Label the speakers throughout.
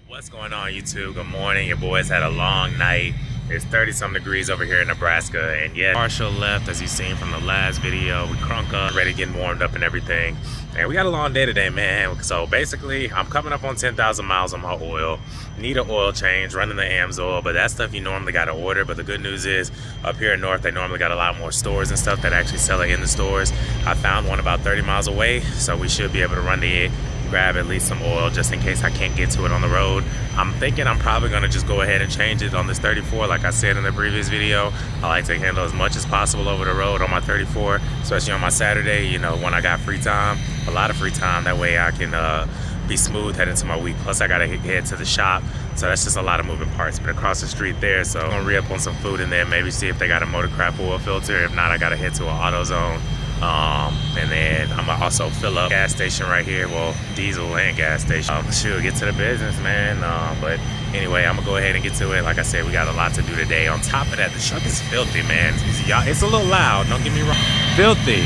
Speaker 1: What's going on, YouTube? Good morning. Your boys had a long night. It's 30-some degrees over here in Nebraska, and yeah, partial left, as you've seen from the last video. We crunk up, ready to get warmed up and everything. And we got a long day today, man. So basically, I'm coming up on 10,000 miles on my oil. Need an oil change, running the AMS oil, but that stuff you normally got to order. But the good news is, up here in North, they normally got a lot more stores and stuff that actually sell it in the stores. I found one about 30 miles away, so we should be able to run the grab at least some oil just in case I can't get to it on the road. I'm thinking I'm probably going to just go ahead and change it on this 34. Like I said in the previous video, I like to handle as much as possible over the road on my 34, especially on my Saturday, you know, when I got free time, a lot of free time. That way I can be smooth heading to my week. Plus I got to head to the shop, so that's just a lot of moving parts. But across the street there, so I'm going to re-up on some food in there, maybe see if they got a Motorcraft oil filter. If not, I got to head to an AutoZone. And then I'm gonna also fill up gas station right here, well, diesel and gas station. Shoot, get to the business, man. But anyway, I'm gonna go ahead and get to it. Like I said, we got a lot to do today. On top of that, the truck is filthy, man. It's a little loud, don't get me wrong. Filthy.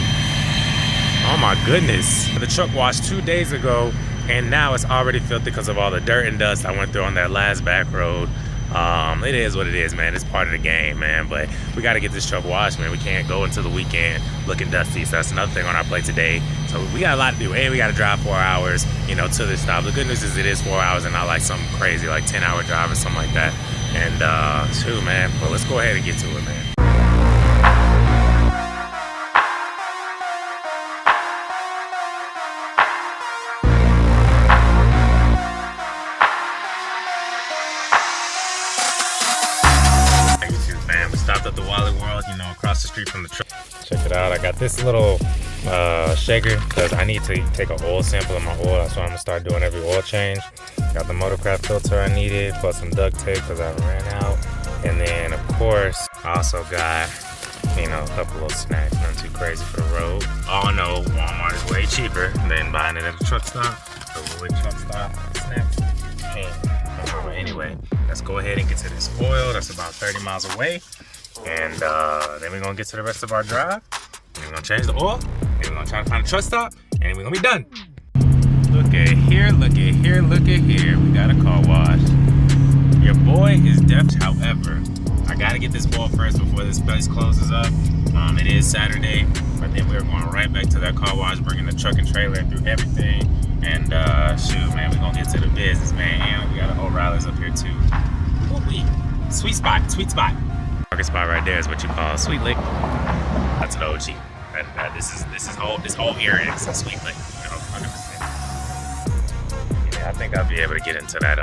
Speaker 1: Oh my goodness. The truck washed 2 days ago, and now it's already filthy because of all the dirt and dust I went through on that last back road. It is what it is, man. It's part of the game, man. But we got to get this truck washed, man. We can't go into the weekend looking dusty. So that's another thing on our plate today. So we got a lot to do. And we got to drive 4 hours, you know, to this stop. The good news is it is 4 hours and not like something crazy, like 10-hour drive or something like that. And shoot, man. But let's go ahead and get to it, man. Stopped at the Wally World, you know, across the street from the truck. Check it out. I got this little shaker because I need to take an oil sample of my oil. That's what I'm gonna start doing every oil change. Got the Motorcraft filter I needed, plus some duct tape because I ran out. And then, of course, I also got, you know, a couple little snacks. Nothing too crazy for the road. Oh no, Walmart is way cheaper than buying it at the truck stop. The Wood truck stop snacks. But anyway, let's go ahead and get to this oil. That's about 30 miles away. And then we're gonna get to the rest of our drive. And we're gonna change the oil. And we're gonna try to find a truck stop. And we're gonna be done. Look at here, look at here, look at here. We got a car wash. Your boy is deaf. However, I gotta get this oil first before this place closes up. It is Saturday, but then we're going right back to that car wash, bringing the truck and trailer through everything. And shoot, man, we're gonna get to the business, man. And we got an O'Reilly's up here too. Ooh-wee. Sweet spot, sweet spot. Market spot right there is what you call a Sweet Lick. That's an OG. This whole area is a Sweet Lick. You know, 100%. Yeah, I think I'll be able to get into that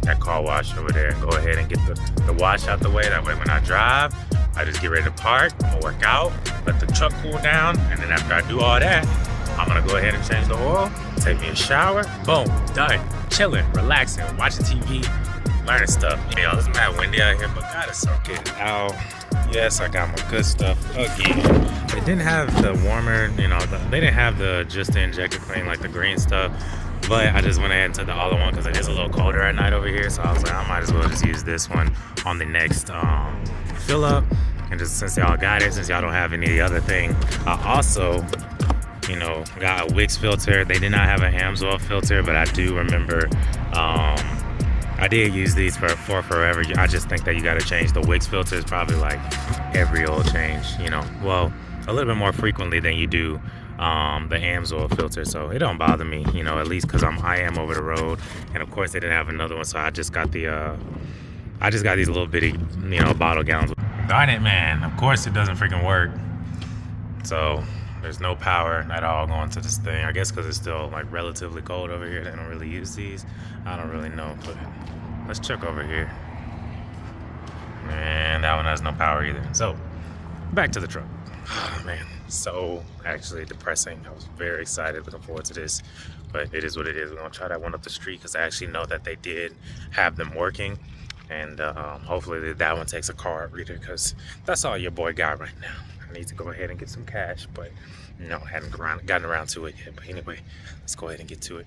Speaker 1: that car wash over there and go ahead and get the wash out the way. That way when I drive, I just get ready to park. I'm gonna work out, let the truck cool down, and then after I do all that, I'm gonna go ahead and change the oil, take me a shower, boom, done. Chilling, relaxing, watching TV, learning stuff. You know, it's mad windy out here, but God, it's so good. Out. Yes, I got my good stuff again. They didn't have the warmer, you know, they didn't have the just the injector clean, like the green stuff. But I just went ahead and took the all-in one because it is a little colder at night over here. So I was like, I might as well just use this one on the next fill up. And just since y'all got it, since y'all don't have any other thing, I also, you know, got a Wix filter. They did not have an AMS oil filter, but I do remember I did use these for forever. I just think that you got to change the Wix filters probably like every oil change, you know. Well, a little bit more frequently than you do the AMS oil filter, so it don't bother me, you know, at least because I am over the road. And of course they didn't have another one, so I just got these little bitty, you know, bottle gallons. Darn it, man, of course it doesn't freaking work. So there's no power at all going to this thing. I guess because it's still like relatively cold over here, they don't really use these. I don't really know, but let's check over here. And that one has no power either. So back to the truck. Oh, man, so actually depressing. I was very excited, looking forward to this, but it is what it is. We're gonna try that one up the street because I actually know that they did have them working, and hopefully that one takes a card reader because that's all your boy got right now. I need to go ahead and get some cash, but no, I hadn't gotten around to it yet. But anyway, let's go ahead and get to it.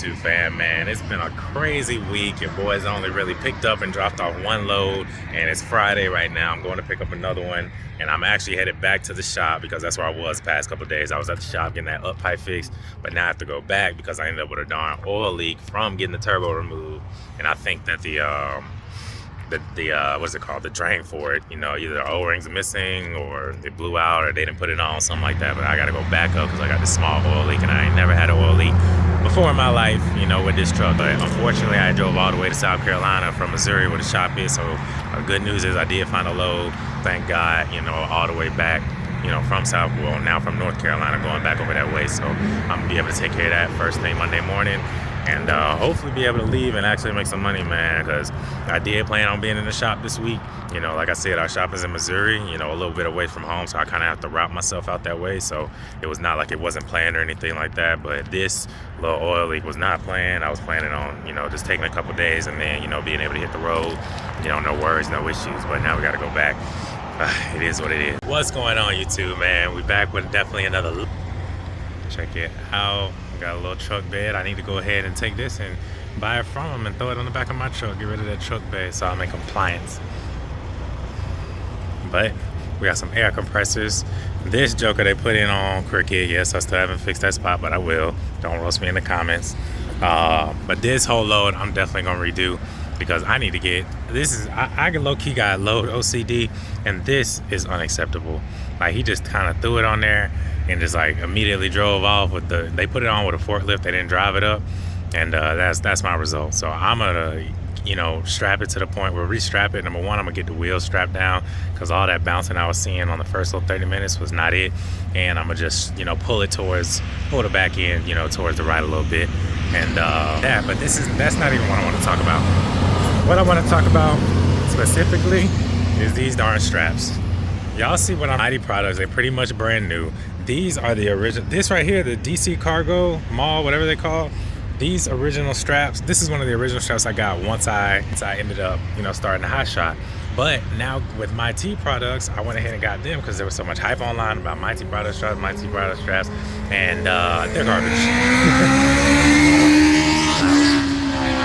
Speaker 1: YouTube fam, man? It's been a crazy week. Your boy's only really picked up and dropped off one load, and it's Friday right now. I'm going to pick up another one, and I'm actually headed back to the shop because that's where I was the past couple of days. I was at the shop getting that up pipe fixed, but now I have to go back because I ended up with a darn oil leak from getting the turbo removed, and I think that the what's it called, the drain for it, you know, either the O-rings are missing or it blew out or they didn't put it on, something like that. But I gotta go back up because I got this small oil leak, and I ain't never had an oil leak before in my life, you know, with this truck. But unfortunately I drove all the way to South Carolina from Missouri where the shop is, so good news is I did find a load, thank God, you know, all the way back, you know, from now from North Carolina, going back over that way. So I'm gonna be able to take care of that first thing Monday morning, and hopefully be able to leave and actually make some money, man, because I did plan on being in the shop this week. You know, like I said, our shop is in Missouri, you know, a little bit away from home, so I kind of have to route myself out that way. So it was not like it wasn't planned or anything like that, but this little oil leak was not planned. I was planning on, you know, just taking a couple days and then, you know, being able to hit the road, you know, no worries, no issues. But now we got to go back. It is what it is. What's going on, YouTube, man? We back with definitely another look. Check it out. Got a little truck bed. I need to go ahead and take this and buy it from them and throw it on the back of my truck, get rid of that truck bed so I'm in compliance. But we got some air compressors. This joker they put in on crooked. Yes, I still haven't fixed that spot, but I will. Don't roast me in the comments. But this whole load I'm definitely gonna redo because I need to get this. I low-key got load OCD, and this is unacceptable. Like, he just kind of threw it on there and just like immediately drove off with they put it on with a forklift, they didn't drive it up, and that's my result. So I'm gonna, you know, strap it to the point where restrap it. Number one, I'm gonna get the wheels strapped down because all that bouncing I was seeing on the first little 30 minutes was not it, and I'm gonna just, you know, pull the back end, you know, towards the right a little bit, and but that's not even what I want to talk about. What I want to talk about specifically is these darn straps. Y'all see what I'm Mighty products, they're pretty much brand new. These are the original, this right here, the DC Cargo Mall, whatever they call, these original straps. This is one of the original straps I got once I ended up, you know, starting the Hotshot. But now with Mighty products, I went ahead and got them because there was so much hype online about Mighty product straps, and they're garbage.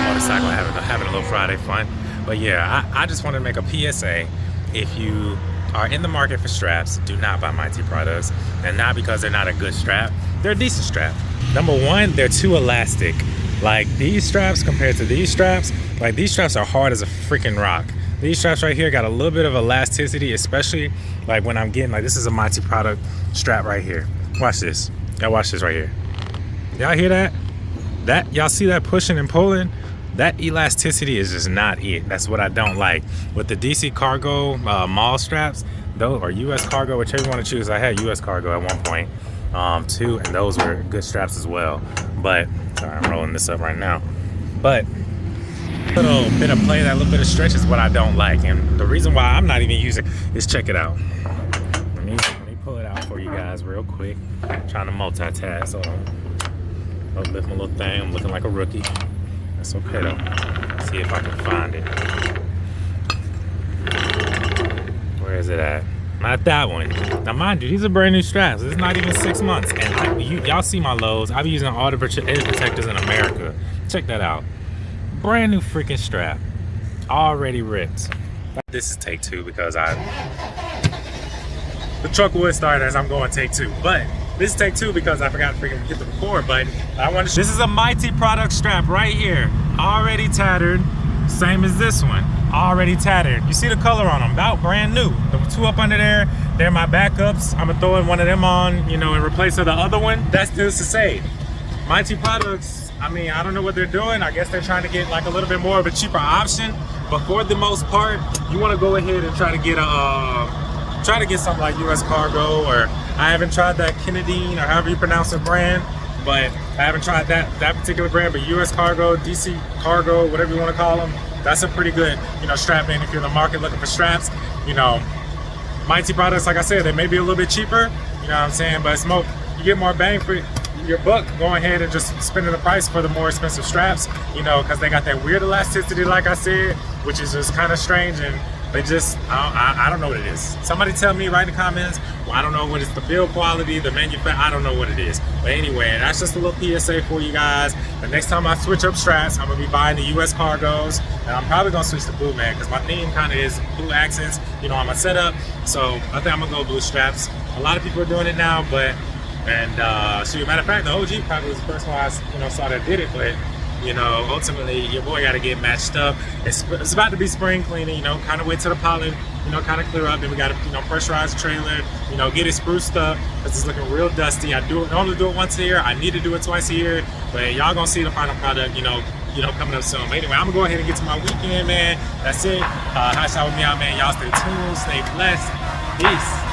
Speaker 1: Motorcycle having a little Friday fun. But yeah, I just wanted to make a PSA. If you are in the market for straps, do not buy Mighty products, and not because they're not a good strap. They're a decent strap. Number one, they're too elastic. Like, these straps compared to these straps, like, these straps are hard as a freaking rock. These straps right here got a little bit of elasticity, especially like when I'm getting, like, this is a Mighty product strap right here. Watch this. Y'all watch this right here. Y'all hear that? Y'all see that pushing and pulling? That elasticity is just not it. That's what I don't like. With the DC Cargo mall straps, those, or US Cargo, whichever you want to choose. I had US Cargo at one point too, and those were good straps as well. But, sorry, I'm rolling this up right now. But a little bit of play, that little bit of stretch is what I don't like. And the reason why I'm not even using is, check it out. Let me pull it out for you guys real quick. I'm trying to multitask. So I'll lift my little thing. I'm looking like a rookie. That's okay though. Let's see if I can find it. Where is it at? Not that one. Now mind you, these are brand new straps. It's not even 6 months. And y'all see my lows. I've been using all the edge protectors in America. Check that out. Brand new freaking strap. Already ripped. This is take two because the truck would start as I'm going take two. But this is take two because I forgot to freaking hit the record button. This is a Mighty product strap right here. Already tattered. Same as this one. Already tattered. You see the color on them, about brand new. The two up under there, they're my backups. I'm gonna throw in one of them on, you know, in replace of the other one. That's just to say, Mighty products, I mean, I don't know what they're doing. I guess they're trying to get like a little bit more of a cheaper option. But for the most part, you wanna go ahead and try to get something like US Cargo, or I haven't tried that Kennedy, or however you pronounce the brand, but I haven't tried that particular brand. But US Cargo, DC Cargo, whatever you want to call them, that's a pretty good, you know, strap in if you're in the market looking for straps. You know, Mighty products, like I said, they may be a little bit cheaper, you know what I'm saying, but you get more bang for your buck going ahead and just spending the price for the more expensive straps, you know, because they got that weird elasticity, like I said, which is just kind of strange, and They just, I don't know what it is. Somebody tell me, write in the comments. Well, I don't know what it's, the build quality, the manufacturer, I don't know what it is. But anyway, that's just a little PSA for you guys. The next time I switch up straps, I'm gonna be buying the US cargos, and I'm probably gonna switch to blue, man, because my theme kind of is blue accents, you know, on my setup. So I think I'm gonna go blue straps. A lot of people are doing it now, but, so matter of fact, the OG probably was the first one I, you know, saw that did it, but you know, ultimately your boy got to get matched up. It's about to be spring cleaning, you know, kind of wait till the pollen, you know, kind of clear up. Then we got to, you know, pressurize the trailer, you know, get it spruced up because it's looking real dusty. I only do it once a year. I need to do it twice a year, but y'all gonna see the final product, you know, coming up soon. But anyway, I'm gonna go ahead and get to my weekend, man. That's it. Hotshot with me out, man. Y'all stay tuned, stay blessed. Peace.